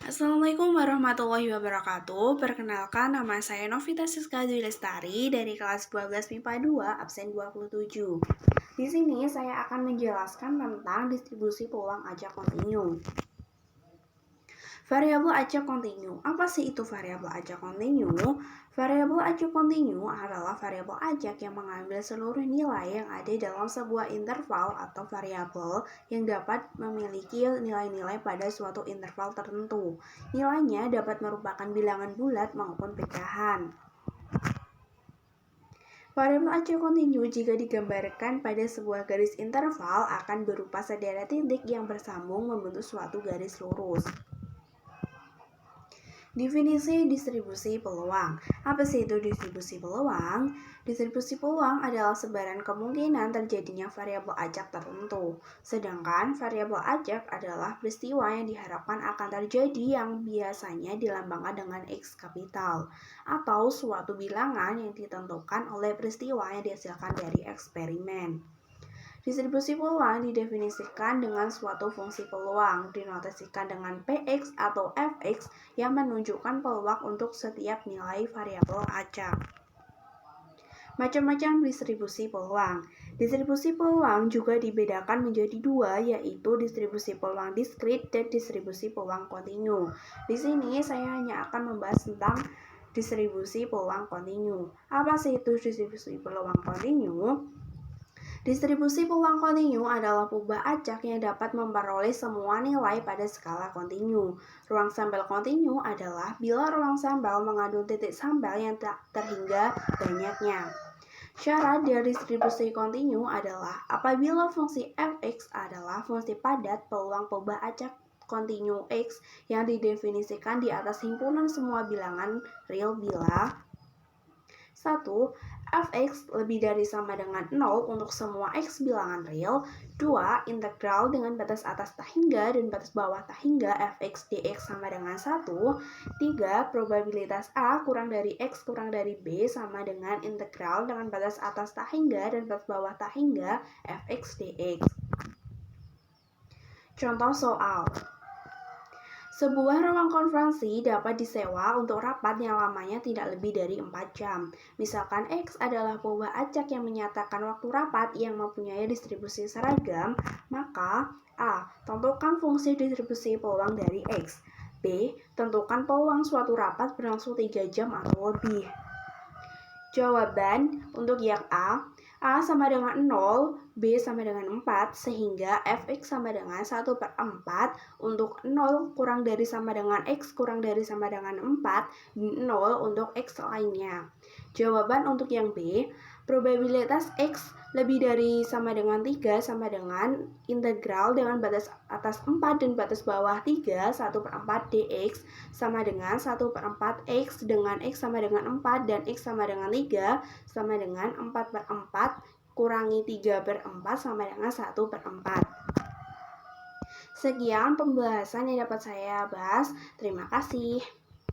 Assalamualaikum warahmatullahi wabarakatuh. Perkenalkan, nama saya Novita Siska Dwi Lestari dari kelas 12 MIPA 2, absen 27. Di sini saya akan menjelaskan tentang distribusi peluang acak kontinu. Variabel acak kontinu. Apa sih itu variabel acak kontinu? Variabel acak kontinu adalah variabel acak yang mengambil seluruh nilai yang ada dalam sebuah interval atau variabel yang dapat memiliki nilai-nilai pada suatu interval tertentu. Nilainya dapat merupakan bilangan bulat maupun pecahan. Variabel acak kontinu jika digambarkan pada sebuah garis interval akan berupa sederet titik yang bersambung membentuk suatu garis lurus. Definisi distribusi peluang. Apa sih itu distribusi peluang? Distribusi peluang adalah sebaran kemungkinan terjadinya variabel acak tertentu. Sedangkan variabel acak adalah peristiwa yang diharapkan akan terjadi yang biasanya dilambangkan dengan X kapital atau suatu bilangan yang ditentukan oleh peristiwa yang dihasilkan dari eksperimen. Distribusi peluang didefinisikan dengan suatu fungsi peluang, dinotasikan dengan Px atau Fx yang menunjukkan peluang untuk setiap nilai variabel acak. Macam-macam distribusi peluang. Distribusi peluang juga dibedakan menjadi dua, yaitu distribusi peluang diskrit dan distribusi peluang kontinu. Di sini saya hanya akan membahas tentang distribusi peluang kontinu. Apa sih itu distribusi peluang kontinu? Distribusi peluang kontinu adalah kubah acak yang dapat memperoleh semua nilai pada skala kontinu. Ruang sampel kontinu adalah bila ruang sampel mengandung titik sampel yang tak terhingga banyaknya. Syarat dari distribusi kontinu adalah apabila fungsi fx adalah fungsi padat peluang kubah acak kontinu x yang didefinisikan di atas himpunan semua bilangan real bila 1. Fx lebih dari sama dengan 0 untuk semua x bilangan real. 2. Integral dengan batas atas tak hingga dan batas bawah tak hingga fx dx sama dengan 1. 3. Probabilitas a kurang dari x kurang dari b sama dengan integral dengan batas atas tak hingga dan batas bawah tak hingga fx dx. Contoh soal. Sebuah ruang konferensi dapat disewa untuk rapat yang lamanya tidak lebih dari 4 jam. Misalkan X adalah kubah acak yang menyatakan waktu rapat yang mempunyai distribusi seragam, maka A. Tentukan fungsi distribusi peluang dari X. B. Tentukan peluang suatu rapat berlangsung 3 jam atau lebih. Jawaban untuk yang A sama dengan 0, B sama dengan 4, sehingga Fx sama dengan 1/4 untuk 0 kurang dari sama dengan X kurang dari sama dengan 4, 0 untuk X lainnya. Jawaban untuk yang B, probabilitas X lebih dari sama dengan 3 sama dengan integral dengan batas atas 4 dan batas bawah 3, 1/4 dx sama dengan 1/4 X dengan X sama dengan 4 dan X sama dengan 3 sama dengan 4/4 kurangi 3/4 sama dengan 1/4. Sekian pembahasan yang dapat saya bahas. Terima kasih.